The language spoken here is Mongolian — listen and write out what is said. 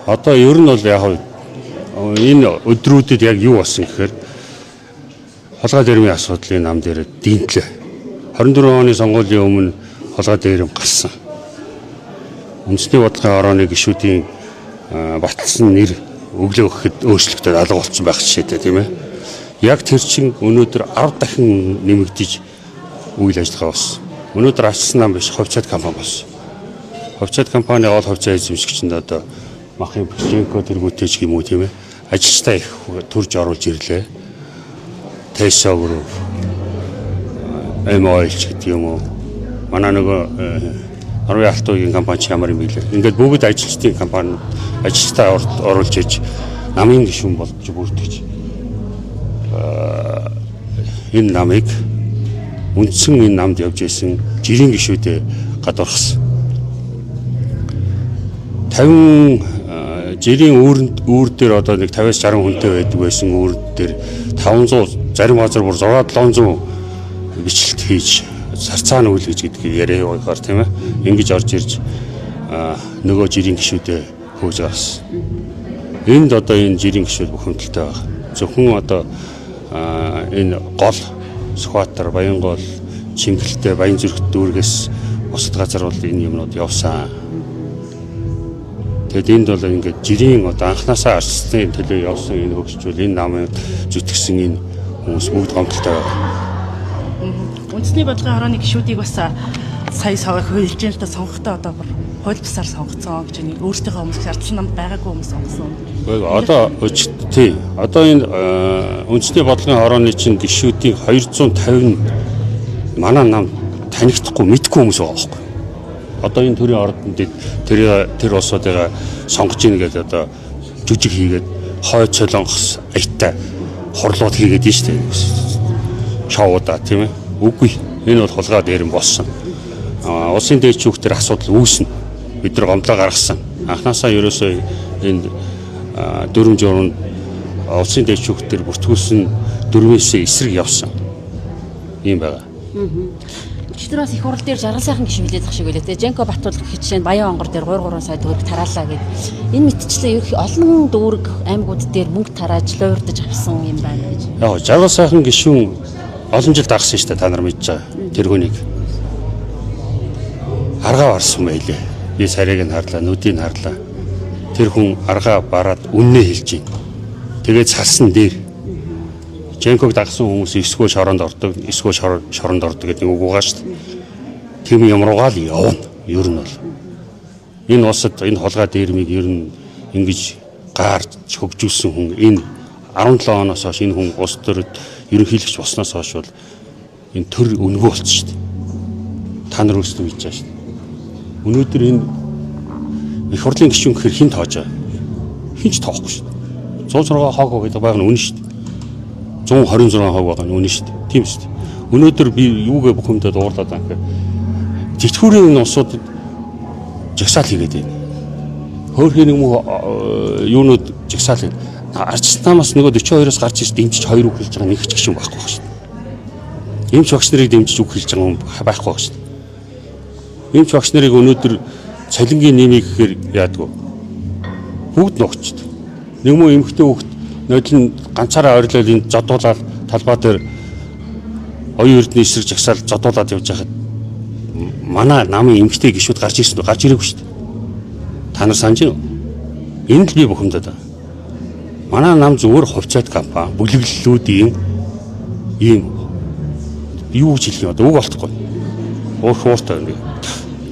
Одоо ер нь бол яг энэ өдрүүдэд яг юу болсон гэхээр холгой дээрмийн асуудлын нам дээр дийнтлээ. 24 оны сонгуулийн өмнө холгой дээрм гарсан. Үндэсний бодлогын орооны гишүүдийн батлсан нэр өглөө өгөхөд өөрчлөгдөд алга болсон байх жишээтэй тийм ээ. Яг тэр чин өнөөдөр 10 дахин нэмэгдэж үйл ажиллагаа болсон. Өнөөдөр ачсан нам биш, ховчаад компани болсон. Ховчаад компани гол ховчоо эзэмшигчэнд одоо Махын Бженко тэргүүтэж юм уу тийм ээ. Ажилчтай их төрж оруулж ирлээ. Тэсовөр эмойлч гэдэг юм уу. Манай нөгөө Норвегийн алтуугийн компани ямар юм бэ? Ингээд бүгд ажилчдын компани ажилчтай оруулж иж намын гишүүн болж бүрдэж энэ намыг үндсэн энэ намд явж исэн жирийн гишүүдэд гадуурхсан. 50 жирийн үүр дээр одоо нэг 50-60 хүнтэй байдаг байсан үүр дээр 500 зарим газар бүр 600-700 бичлэлт хийж сарцаана үйл гэж гэдэг яриа явуулгаар тийм ээ. Ингэж орж ирж нөгөө жирийн гишүүдэд хөөж гарсан. Энд одоо энэ жирийн гишүүд бухимдалтай байна. Зөвхөн одоо энэ гол Сүхбаатар, Баянгол, Чингэлтэй, Баянзүрхт дүүргээс бусад газар бол энэ юмнууд явсан. Тэгэд энд бол ингээд жирийн одоо анханасаа арчсны төлөө явсан энэ хөгжчүүл энэ намын зүтгэсэн энэ хүмүүс бүгд гомдолтой байна. Үндэсний бодлогын орооны гишүүдийг бас сая хөлж ийн л да сонгохдоо одоо хууль бусаар сонгоцсон гэж нэг өөртөөхөө хүмүүс шаардсан намд байгаагүй хүмүүс сонгосон. Одоо тий. Одоо энэ үндэсний бодлогын орооны чинь гишүүдийн 250 манай нам танигдахгүй мэдгүй хүмүүс байгаа байхгүй. Одоо энэ төрийн ордонд тэр улсуудыг сонгож ийн гэдэг одоо жүжиг хийгээд хойд солонгос аятаа хорлууд хийгээд нь штэ. Шоуда тийм ээ. Үгүй. Энэ бол холгой дээрэн болсон. Улсын дээдчүүхтэр асуудал үүснэ. Бид нар гомдлоо гаргасан. Анхнаасаа ерөөсөө энэ дөрвөн журам улсын дээдчүүхтэр бүртгүүлсэн дөрвөөсөө эсрэг явсан. Ийм байгаа. Гэвч бас их хурал дээр жаргал сайхан гişүн хилээд зах шиг байлээ те. Женко Батбол гэх чинь Баян онгор дээр 3 сая төгрөг тараалаа гэд. Энэ мэтчлээ ерөнхий олон дүүрэг аймагуд дээр мөнгө тарааж луурдаж авсан юм байна гэж. Яг жаргал сайхан гişүн олон жил дагсан шүү дээ та нар мэдж байгаа. Тэр хүнийг аргаа барсан байлээ. Би сарыг нь харлаа, нүдийг нь харлаа. Тэр хүн аргаа бараад үннээ хэлж байна. Тэгээд цалсан дээр Женког дагсан хүмүүс эсгөө шоронд ордог, эсгөө шоронд ордог гэдэг үг байгаа шүү дээ. Тийм ямруугаа л явна. Ер нь бол энэ улсад энэ холгой дээрмийг ер нь ингэж гаарч хөгжүүлсэн хүн энэ 17 оноос хойш энэ хүн улс төрөд ерөнхийлөгч болсноос хойш бол энэ төр өнгөө болчих шүү дээ. Та нар өөрсдөө хэлж байгаа шүү дээ. Өнөөдөр энэ их хурлын гишүүн гэхэр хин тоож байгаа. Хинч тоохгүй шүү дээ. 106 хог гэдэг байгаа нь үнэн шүү дээ. 126 хог байгаа нь үнэн шүү дээ. Тийм шүү дээ. Өнөөдөр би юугээ бухимдаад уурлаад байгаа гэхээр зэтгүүрийн улсуудад жагсаал хийгээд байна. Хөөрхийн юм юунууд жагсаал хийгээд арчснаас нөгөө 42-оос гарч ирж дэмжиж 2 үг хэлж байгаа нэг ч гişүн байхгүй байх шүү дээ. Эмч багш нарыг дэмжиж үг хэлж байгаа хүн байхгүй байх шүү дээ. Эмч багш нарыг өнөөдөр цалингийн нэмийг гэхээр яадгүй. Бүгд ногчд. Нэг муу эмхтэй хүүхд нодлон ганцаараа ойрлол энэ зодуулаад талбай дээр оюун эрдэнэ эсрэг жагсаал зодуулаад явж байхад манай намын эмхтэй гişүүд гарч ирсэн үү? Гарч ирээгүй шүү дээ. Та нар санаж байна уу? Энэ л би бухимдаад байна. Манай нам зүгээр ховчаад компани бүлэглэлүүдийн ийм юу гэж хэлэх юм одоо үг болтохгүй. Ууртай нэг